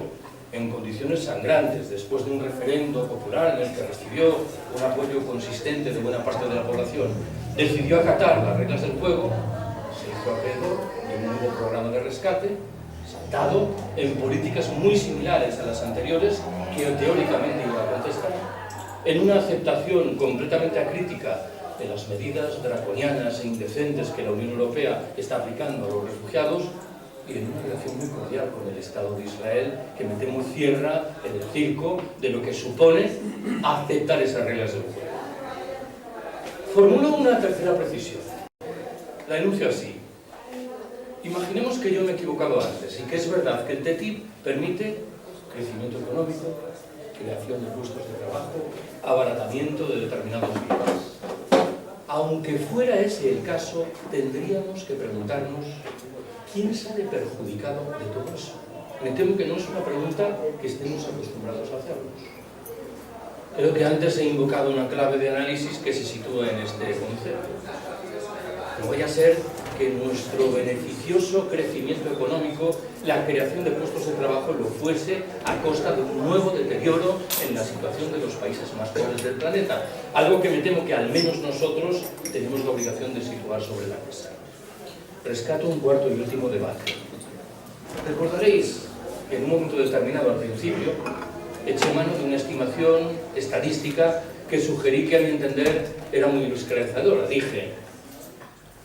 en condiciones sangrantes, después de un referendo popular en el que recibió un apoyo consistente de buena parte de la población, decidió acatar las reglas del juego, se hizo acreedor de un nuevo programa de rescate, saldado en políticas muy similares a las anteriores, que teóricamente iba a contestar, en una aceptación completamente acrítica de las medidas draconianas e indecentes que la Unión Europea está aplicando a los refugiados, y en una relación muy cordial con el Estado de Israel, que me temo cierra en el circo de lo que supone aceptar esas reglas del juego. Formulo una tercera precisión. La enuncio así. Imaginemos que yo me he equivocado antes y que es verdad que el TTIP permite crecimiento económico, creación de puestos de trabajo, abaratamiento de determinados bienes. Aunque fuera ese el caso, tendríamos que preguntarnos ¿quién sale perjudicado de todo eso? Me temo que no es una pregunta que estemos acostumbrados a hacernos. Creo que antes he invocado una clave de análisis que se sitúa en este concepto. No vaya a ser que nuestro beneficioso crecimiento económico, la creación de puestos de trabajo, lo fuese a costa de un nuevo deterioro en la situación de los países más pobres del planeta. Algo que me temo que al menos nosotros tenemos la obligación de situar sobre la mesa. Rescato un cuarto y último debate. Recordaréis que en un momento determinado al principio eché mano de una estimación estadística que sugerí que a mi entender era muy esperanzadora. Dije,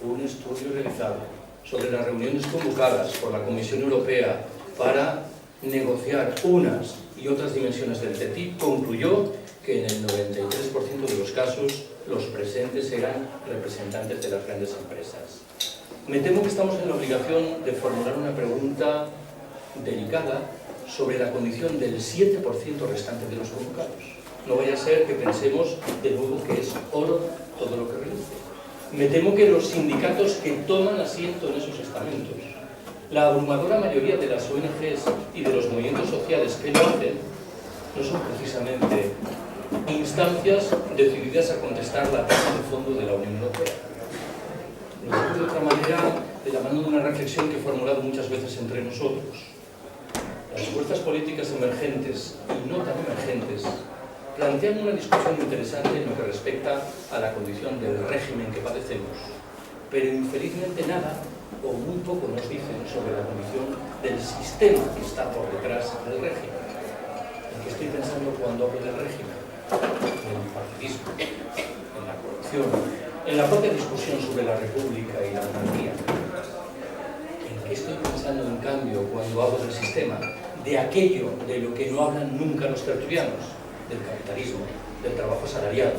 un estudio realizado sobre las reuniones convocadas por la Comisión Europea para negociar unas y otras dimensiones del TTIP concluyó que en el 93% de los casos los presentes eran representantes de las grandes empresas. Me temo que estamos en la obligación de formular una pregunta delicada sobre la condición del 7% restante de los convocados. No vaya a ser que pensemos de nuevo que es oro todo lo que reluce. Me temo que los sindicatos que toman asiento en esos estamentos, la abrumadora mayoría de las ONGs y de los movimientos sociales que lo hacen, no son precisamente instancias decididas a contestar la tasa de fondo de la Unión Europea. Lo digo de otra manera, de la mano de una reflexión que he formulado muchas veces entre nosotros. Las fuerzas políticas emergentes y no tan emergentes plantean una discusión interesante en lo que respecta a la condición del régimen que padecemos, pero infelizmente nada o muy poco nos dicen sobre la condición del sistema que está por detrás del régimen. ¿En qué estoy pensando cuando hablo del régimen? En el partidismo, en la corrupción, en la propia discusión sobre la república y la monarquía. ¿En qué estoy pensando, en cambio, cuando hablo del sistema? De aquello de lo que no hablan nunca los tertulianos, del capitalismo, del trabajo asalariado,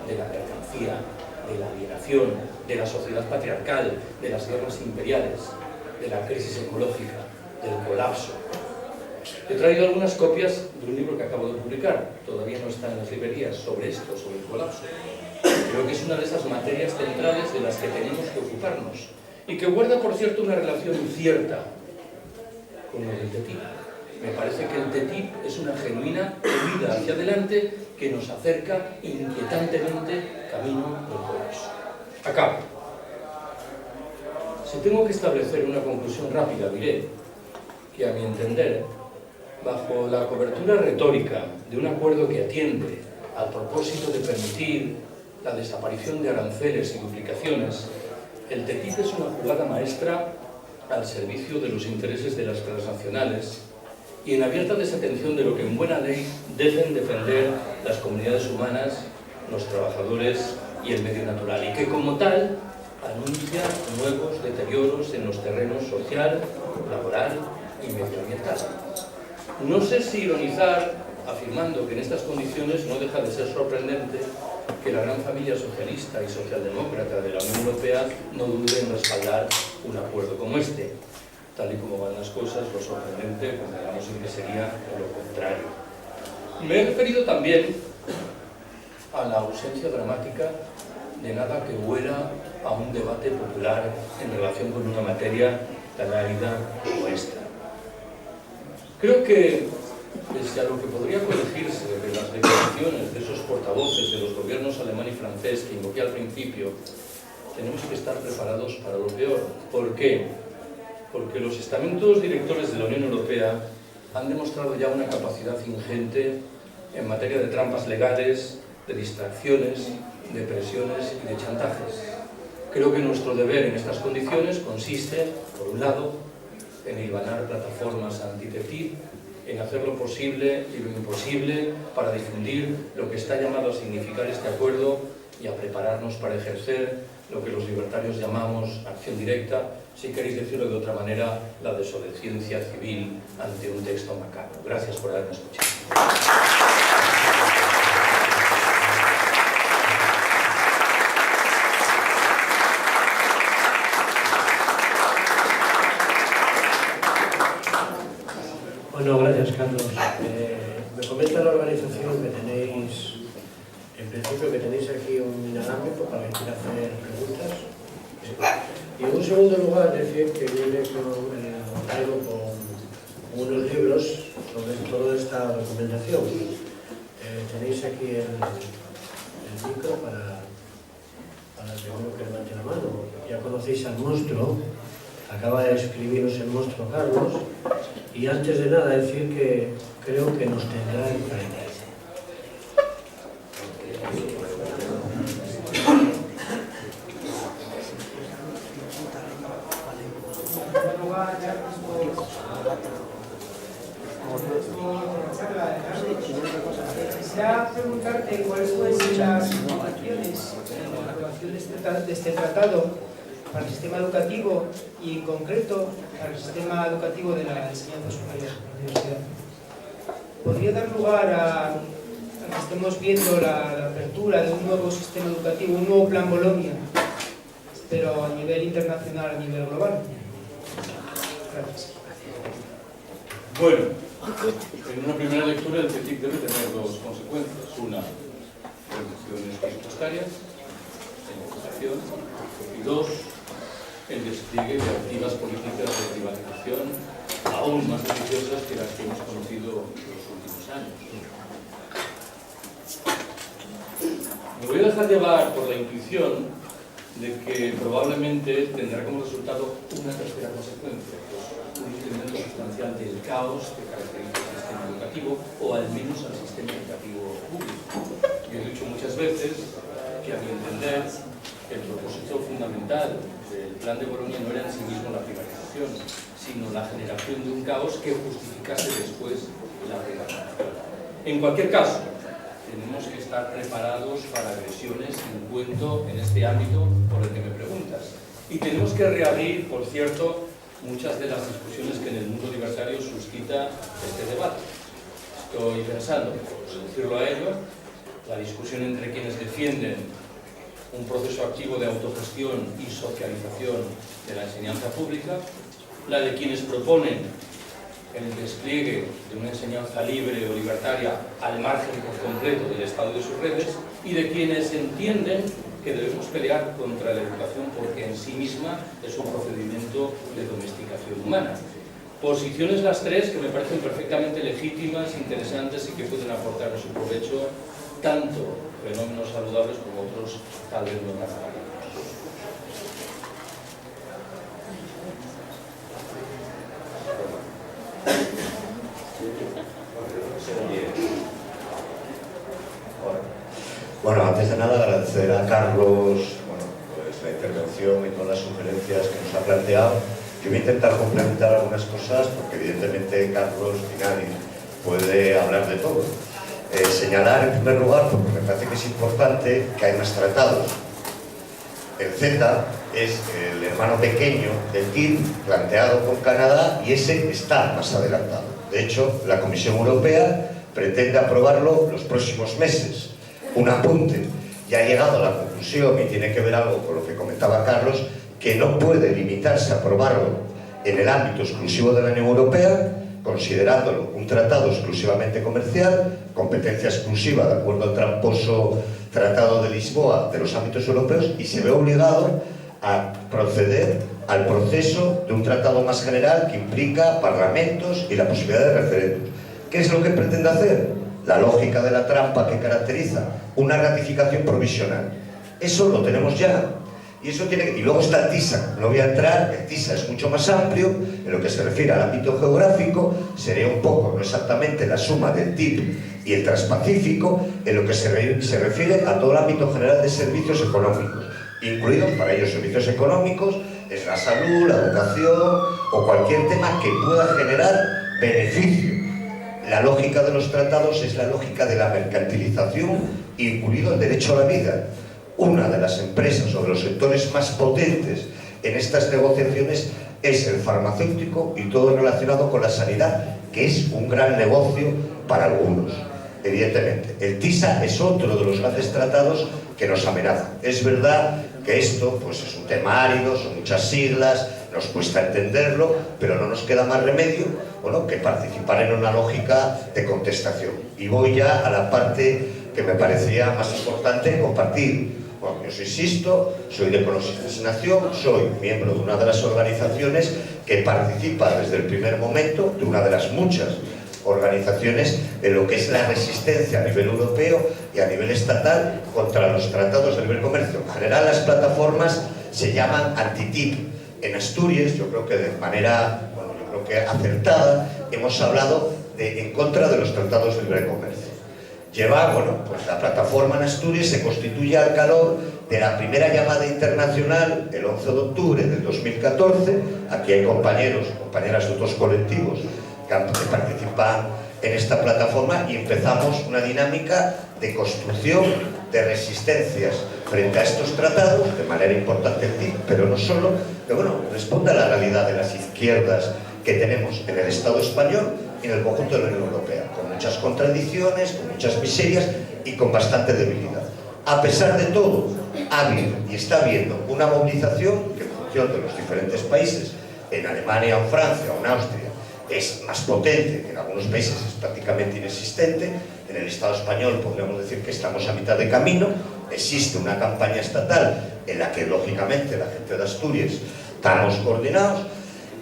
de la mercancía, de la alienación, de la sociedad patriarcal, de las guerras imperiales, de la crisis ecológica, del colapso. He traído algunas copias de un libro que acabo de publicar, todavía no está en las librerías, sobre esto, sobre el colapso. Creo que es una de esas materias centrales de las que tenemos que ocuparnos y que guarda, por cierto, una relación cierta con lo del TTIP. Me parece que el TTIP es una genuina huida hacia adelante que nos acerca inquietantemente camino del colapso. Acabo. Si tengo que establecer una conclusión rápida, diré que, a mi entender, bajo la cobertura retórica de un acuerdo que atiende al propósito de permitir la desaparición de aranceles y duplicaciones, el TTIP es una jugada maestra al servicio de los intereses de las transnacionales y en abierta desatención de lo que en buena ley deben defender las comunidades humanas, los trabajadores y el medio natural, y que como tal anuncia nuevos deterioros en los terrenos social, laboral y medioambiental. No sé si ironizar afirmando que en estas condiciones no deja de ser sorprendente que la gran familia socialista y socialdemócrata de la Unión Europea no dude en respaldar un acuerdo como este. Tal y como van las cosas, lo sorprendente, consideramos que sería lo contrario. Me he referido también a la ausencia dramática de nada que huela a un debate popular en relación con una materia tan árida como esta. Creo que, desde a lo que podría corregirse de las declaraciones de esos portavoces de los gobiernos alemán y francés que invoqué al principio, tenemos que estar preparados para lo peor. ¿Por qué? Porque los estamentos directores de la Unión Europea han demostrado ya una capacidad ingente en materia de trampas legales, de distracciones, de presiones y de chantajes. Creo que nuestro deber en estas condiciones consiste, por un lado, en hilvanar plataformas anti-TTIP, en hacer lo posible y lo imposible para difundir lo que está llamado a significar este acuerdo y a prepararnos para ejercer lo que los libertarios llamamos acción directa, si queréis decirlo de otra manera, la desobediencia civil ante un texto macabro. Gracias por haberme escuchado. Bueno, gracias, Carlos. Me comenta la organización que tenéis, en principio, que tenéis aquí un inalámbrico para quien quiera hacer preguntas. Y en un segundo lugar, decir que viene con unos libros sobre toda esta documentación. Tenéis aquí el micro para que uno que levante la mano. Ya conocéis al monstruo, acaba de escribiros el monstruo Carlos, y antes de nada decir que creo que nos tendrá en frente. Quisiera preguntarte cuáles pueden ser las innovaciones en la aprobación de este tratado para el sistema educativo y, en concreto, para el sistema educativo de la enseñanza superior de la universidad. ¿Podría dar lugar a que estemos viendo la apertura de un nuevo sistema educativo, un nuevo plan Bolonia, pero a nivel internacional, a nivel global? Gracias. Bueno, en una primera lectura el TTIP debe tener dos consecuencias. Una, reducciones presupuestarias en educación, y dos, el despliegue de activas políticas de privatización aún más ambiciosas que las que hemos conocido en los últimos años. Me voy a dejar llevar por la intuición de que probablemente tendrá como resultado una tercera consecuencia, un incremento sustancial del caos que caracteriza el sistema educativo, o al menos al sistema educativo público. Yo he dicho muchas veces que, a mi entender, el propósito fundamental del plan de Bolonia no era en sí mismo la privatización, sino la generación de un caos que justificase después la privatización. En cualquier caso, tenemos que estar preparados para agresiones en cuento en este ámbito por el que me preguntas. Y tenemos que reabrir, por cierto, muchas de las discusiones que en el mundo libertario suscita este debate. Estoy pensando, por decirlo a ello, la discusión entre quienes defienden un proceso activo de autogestión y socialización de la enseñanza pública, la de quienes proponen el despliegue de una enseñanza libre o libertaria al margen por completo del Estado y de sus redes, y de quienes entienden que debemos pelear contra la educación porque en sí misma es un procedimiento de domesticación humana. Posiciones las tres que me parecen perfectamente legítimas, interesantes y que pueden aportar a su provecho tanto fenómenos saludables como otros tal vez no tan saludables. Bueno, antes de nada agradecer a Carlos pues la intervención y todas las sugerencias que nos ha planteado. Yo voy a intentar complementar algunas cosas porque evidentemente Carlos ni nadie puede hablar de todo. Señalar en primer lugar, porque me parece que es importante, que hay más tratados. El CETA es el hermano pequeño del TTIP planteado con Canadá y ese está más adelantado. De hecho, la Comisión Europea pretende aprobarlo los próximos meses. Un apunte, ya ha llegado a la conclusión, y tiene que ver algo con lo que comentaba Carlos, que no puede limitarse a aprobarlo en el ámbito exclusivo de la Unión Europea, considerándolo un tratado exclusivamente comercial, competencia exclusiva de acuerdo al tramposo Tratado de Lisboa de los ámbitos europeos, y se ve obligado a proceder al proceso de un tratado más general que implica parlamentos y la posibilidad de referéndums. ¿Qué es lo que pretende hacer? La lógica de la trampa que caracteriza una ratificación provisional. Eso lo tenemos ya. Y eso y luego está el TISA, no voy a entrar, el TISA es mucho más amplio, en lo que se refiere al ámbito geográfico, sería un poco, no exactamente la suma del TIP y el Transpacífico, en lo que se refiere a todo el ámbito general de servicios económicos, incluidos para ellos servicios económicos, es la salud, la educación o cualquier tema que pueda generar beneficio. La lógica de los tratados es la lógica de la mercantilización, incluido el derecho a la vida. Una de las empresas o de los sectores más potentes en estas negociaciones es el farmacéutico y todo relacionado con la sanidad, que es un gran negocio para algunos, evidentemente. El TISA es otro de los grandes tratados que nos amenazan. Es verdad que esto pues, es un tema árido, son muchas siglas, nos cuesta entenderlo, pero no nos queda más remedio que participar en una lógica de contestación. Y voy ya a la parte que me parecía más importante compartir. Bueno, yo insisto, soy de Ecologistas en Acción, soy miembro de una de las organizaciones que participa desde el primer momento, de una de las muchas organizaciones en lo que es la resistencia a nivel europeo y a nivel estatal contra los tratados de libre comercio. En general las plataformas se llaman anti-TIP. En Asturias, yo creo que de manera, yo creo que acertada, hemos hablado en contra de los tratados de libre comercio. Pues la plataforma en Asturias se constituye al calor de la primera llamada internacional el 11 de octubre del 2014. Aquí hay compañeras de otros colectivos que participan en esta plataforma y empezamos una dinámica de construcción de resistencias frente a estos tratados, de manera importante el TIP, pero no solo, que responde a la realidad de las izquierdas que tenemos en el Estado español y en el conjunto de la Unión Europea, con muchas contradicciones, con muchas miserias y con bastante debilidad. A pesar de todo, ha habido y está habiendo una movilización que en función de los diferentes países, en Alemania o en Francia o en Austria, es más potente, que en algunos países es prácticamente inexistente. En el Estado español podríamos decir que estamos a mitad de camino. Existe una campaña estatal en la que lógicamente la gente de Asturias estamos coordinados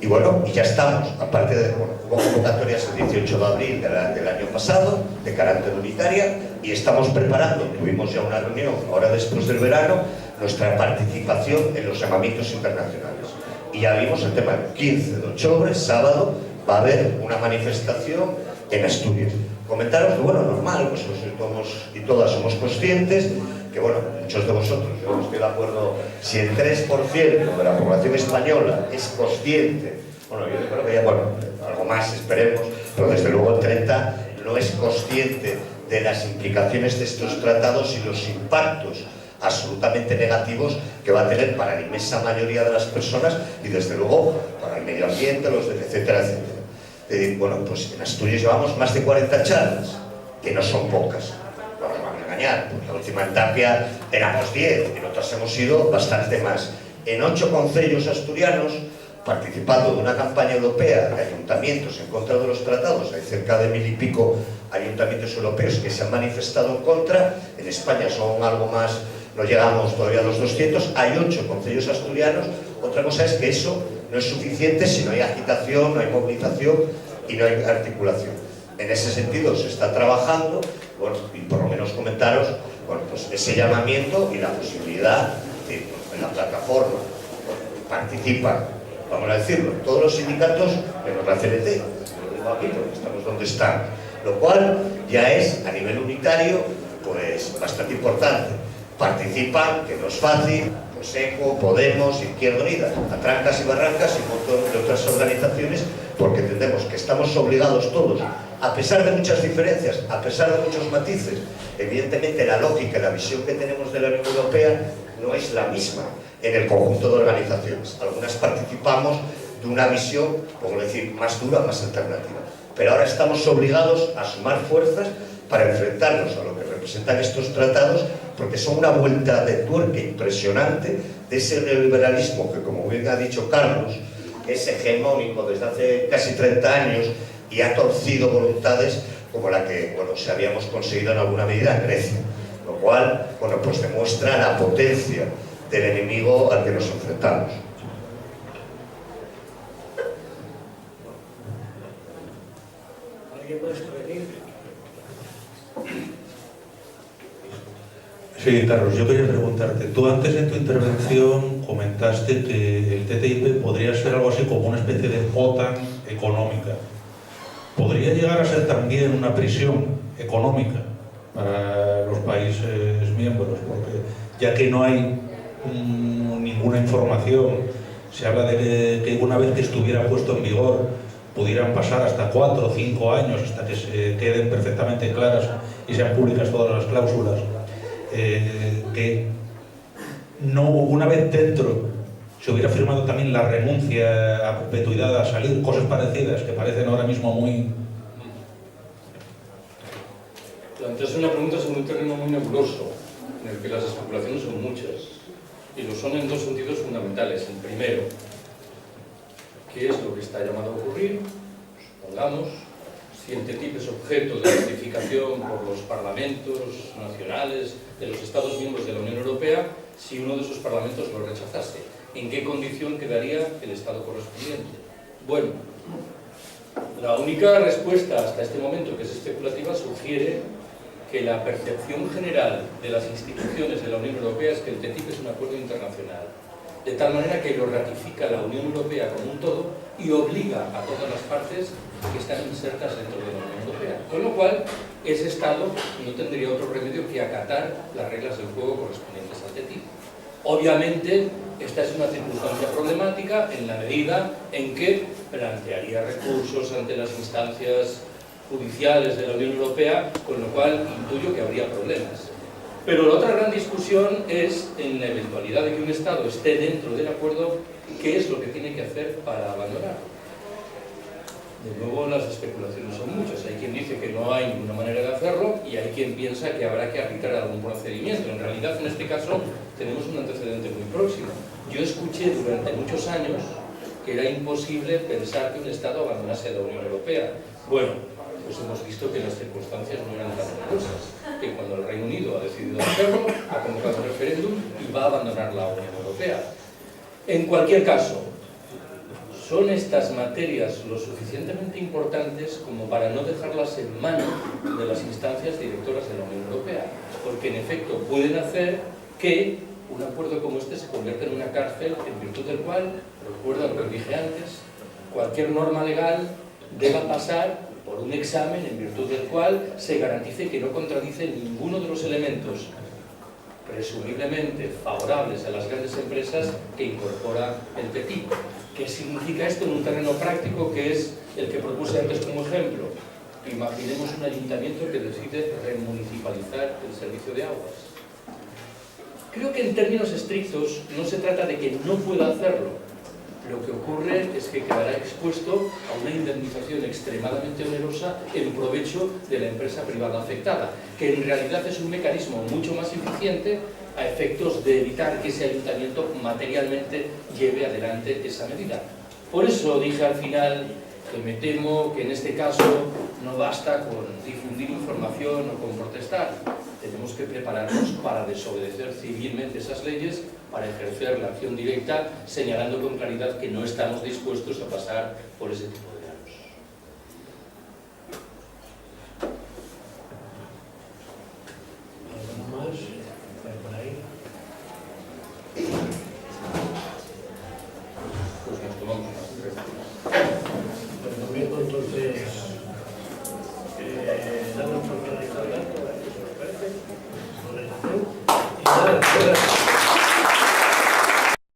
y ya estamos, aparte de, hubo convocatorias el 18 de abril del año pasado de carácter unitaria y estamos preparando, tuvimos ya una reunión ahora después del verano, nuestra participación en los llamamientos internacionales. Y ya vimos el tema del 15 de octubre, sábado, va a haber una manifestación en Asturias. Comentaros que, normal, pues todos y todas somos conscientes que, muchos de vosotros, yo no estoy de acuerdo, si el 3% de la población española es consciente, yo creo que ya, algo más esperemos, pero desde luego el 30% no es consciente de las implicaciones de estos tratados y los impactos absolutamente negativos que va a tener para la inmensa mayoría de las personas y desde luego para el medio ambiente, etcétera, etcétera. Pues en Asturias llevamos más de 40 charlas, que no son pocas, no nos van a engañar, porque la última en Tapia éramos 10, en otras hemos ido bastante más. En 8 concellos asturianos, participando de una campaña europea de ayuntamientos en contra de los tratados, hay cerca de 1000 y pico ayuntamientos europeos que se han manifestado en contra. En España son algo más, no llegamos todavía a los 200, hay 8 concellos asturianos. Otra cosa es que eso no es suficiente si no hay agitación, no hay movilización y no hay articulación. En ese sentido se está trabajando, y por lo menos comentaros, pues ese llamamiento y la posibilidad de, en la plataforma, participan, vamos a decirlo, todos los sindicatos menos la CNT, lo digo aquí porque estamos donde están, lo cual ya es a nivel unitario pues bastante importante. Participan, que no es fácil, pues ECO, Podemos, Izquierda Unida, a trancas y barrancas y un montón de otras organizaciones, porque entendemos que estamos obligados todos, a pesar de muchas diferencias, a pesar de muchos matices. Evidentemente la lógica y la visión que tenemos de la Unión Europea no es la misma en el conjunto de organizaciones. Algunas participamos de una visión, como decir, más dura, más alternativa. Pero ahora estamos obligados a sumar fuerzas para enfrentarnos a lo que representan estos tratados, porque son una vuelta de tuerca impresionante de ese neoliberalismo que, como bien ha dicho Carlos, es hegemónico desde hace casi 30 años y ha torcido voluntades como la que se habíamos conseguido en alguna medida en Grecia, lo cual pues demuestra la potencia del enemigo al que nos enfrentamos. ¿Alguien puede intervenir? Sí, Carlos, yo quería preguntarte, tú antes en tu intervención comentaste que el TTIP podría ser algo así como una especie de OTAN económica. ¿Podría llegar a ser también una prisión económica para los países miembros? Porque ya que no hay ninguna información, se habla de que una vez que estuviera puesto en vigor pudieran pasar hasta 4 o 5 años hasta que se queden perfectamente claras y sean públicas todas las cláusulas. Que no, una vez dentro se hubiera firmado también la renuncia a perpetuidad a salir, cosas parecidas que parecen ahora mismo muy... Planteas una pregunta sobre un terreno muy nebuloso, en el que las especulaciones son muchas, y lo son en dos sentidos fundamentales. El primero, ¿qué es lo que está llamado a ocurrir? Supongamos, si el TTIP es objeto de ratificación por los parlamentos nacionales de los Estados miembros de la Unión Europea, si uno de esos parlamentos lo rechazase, ¿en qué condición quedaría el Estado correspondiente? Bueno, la única respuesta hasta este momento, que es especulativa, sugiere que la percepción general de las instituciones de la Unión Europea es que el TTIP es un acuerdo internacional, de tal manera que lo ratifica la Unión Europea como un todo y obliga a todas las partes que están insertas dentro de la Unión Europea. Con lo cual, ese Estado no tendría otro remedio que acatar las reglas del juego correspondientes al TTIP. Obviamente, esta es una circunstancia problemática en la medida en que plantearía recursos ante las instancias judiciales de la Unión Europea, con lo cual intuyo que habría problemas. Pero la otra gran discusión es, en la eventualidad de que un Estado esté dentro del acuerdo, ¿qué es lo que tiene que hacer para abandonarlo? De nuevo, las especulaciones son muchas. Hay quien dice que no hay ninguna manera de hacerlo y hay quien piensa que habrá que arbitrar algún procedimiento. En realidad, en este caso, tenemos un antecedente muy próximo. Yo escuché durante muchos años que era imposible pensar que un Estado abandonase la Unión Europea. Bueno, pues hemos visto que las circunstancias no eran tan numerosas, que cuando el Reino Unido ha decidido hacerlo, ha convocado un referéndum y va a abandonar la Unión Europea. En cualquier caso, ¿son estas materias lo suficientemente importantes como para no dejarlas en manos de las instancias directoras de la Unión Europea? Porque en efecto pueden hacer que un acuerdo como este se convierta en una cárcel en virtud del cual, recuerda lo que dije antes, cualquier norma legal deba pasar por un examen en virtud del cual se garantice que no contradice ninguno de los elementos presumiblemente favorables a las grandes empresas que incorpora el TTIP. ¿Qué significa esto en un terreno práctico que es el que propuse antes como ejemplo? Imaginemos un ayuntamiento que decide remunicipalizar el servicio de aguas. Creo que en términos estrictos no se trata de que no pueda hacerlo. Lo que ocurre es que quedará expuesto a una indemnización extremadamente onerosa en provecho de la empresa privada afectada, que en realidad es un mecanismo mucho más eficiente a efectos de evitar que ese ayuntamiento materialmente lleve adelante esa medida. Por eso dije al final que me temo que en este caso no basta con difundir información o con protestar. Tenemos que prepararnos para desobedecer civilmente esas leyes, para ejercer la acción directa, señalando con claridad que no estamos dispuestos a pasar por ese tipo de